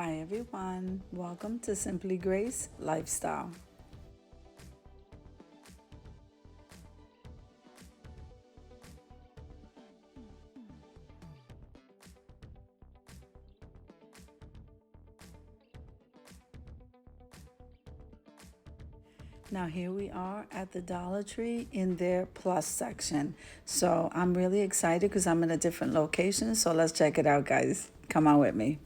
Hi everyone, welcome to Simply Grace Lifestyle. Now here we are at the Dollar Tree in their plus section. So I'm really excited because I'm in a different location. So let's check it out, guys. Come on with me.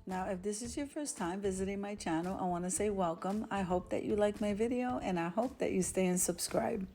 Now, if this is your first time visiting my channel, I want to say welcome. I hope that you like my video and I hope that you stay and subscribe.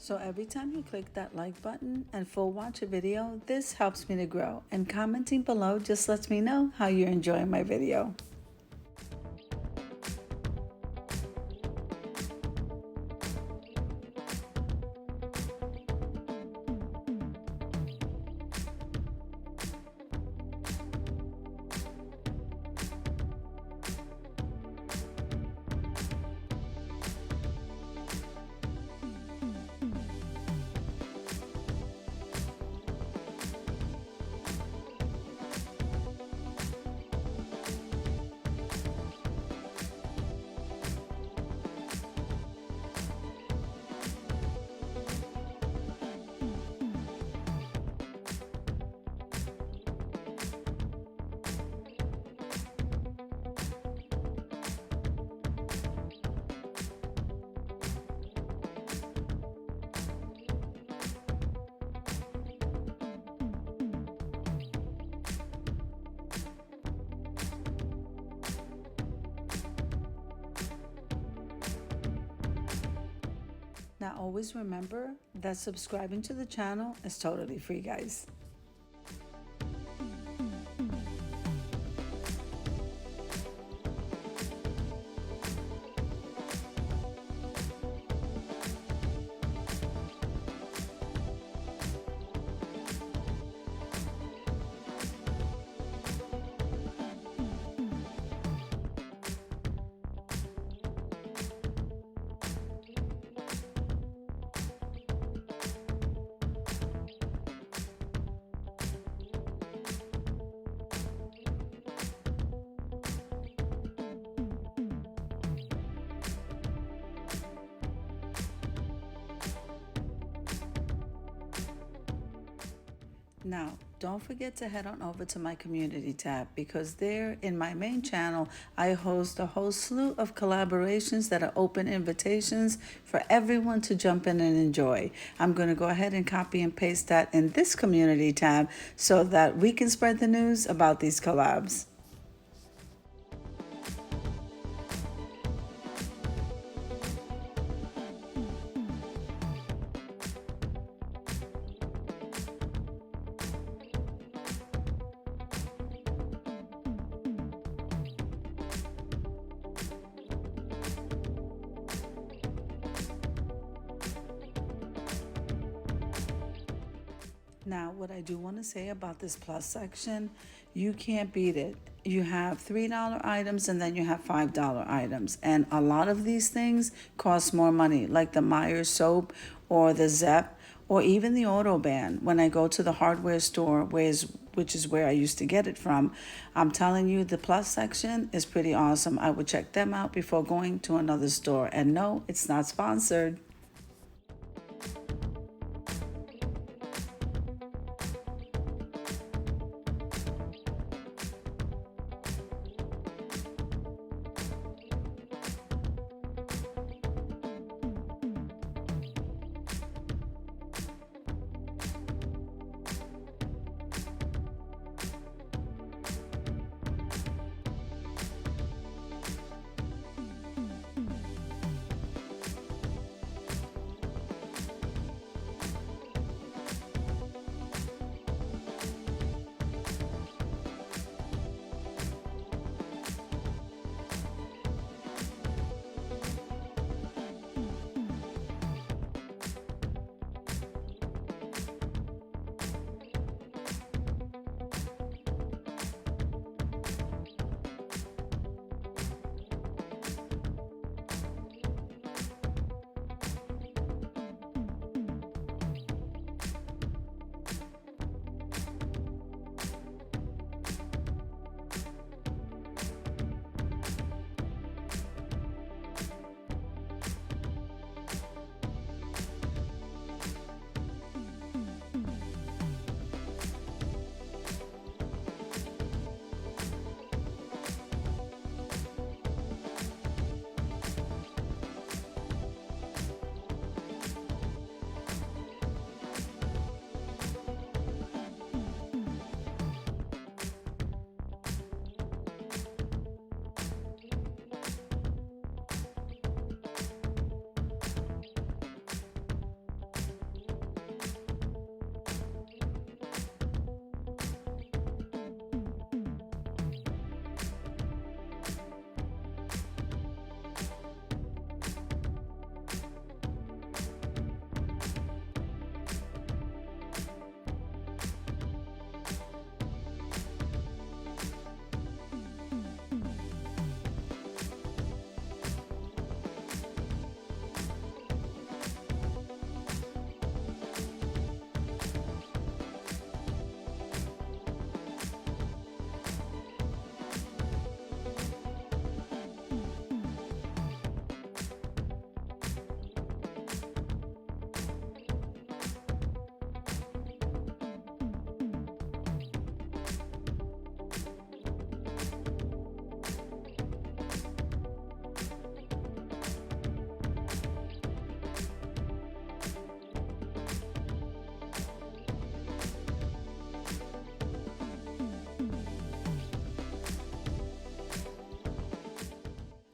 So every time you click that like button and full watch a video, this helps me to grow. And commenting below just lets me know how you're enjoying my video. Now always remember that subscribing to the channel is totally free, guys. Now, don't forget to head on over to my community tab because there in my main channel, I host a whole slew of collaborations that are open invitations for everyone to jump in and enjoy. I'm going to go ahead and copy and paste that in this community tab so that we can spread the news about these collabs. Now, what I do want to say about this plus section, you can't beat it. You have $3 items and then you have $5 items. And a lot of these things cost more money, like the Myers soap or the Zep or even the Autobahn. When I go to the hardware store, which is where I used to get it from, I'm telling you, the plus section is pretty awesome. I would check them out before going to another store. And no, it's not sponsored.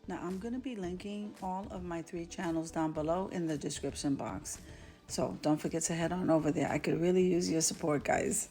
Now, I'm going to be linking all of my 3 channels down below in the description box. So don't forget to head on over there. I could really use your support, guys.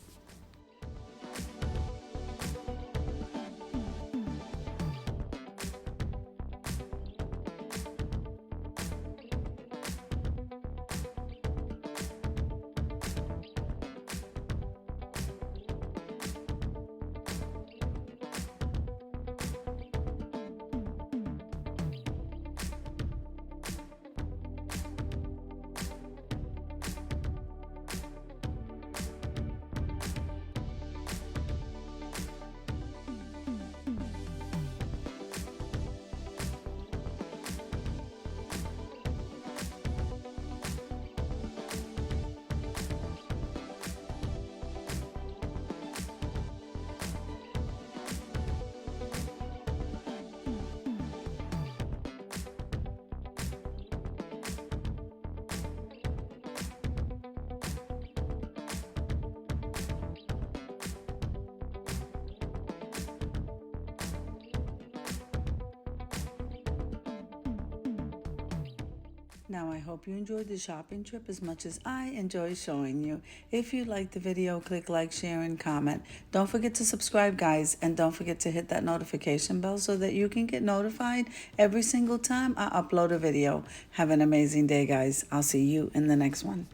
Now, I hope you enjoyed the shopping trip as much as I enjoy showing you. If you liked the video, click like, share, and comment. Don't forget to subscribe, guys, and don't forget to hit that notification bell so that you can get notified every single time I upload a video. Have an amazing day, guys. I'll see you in the next one.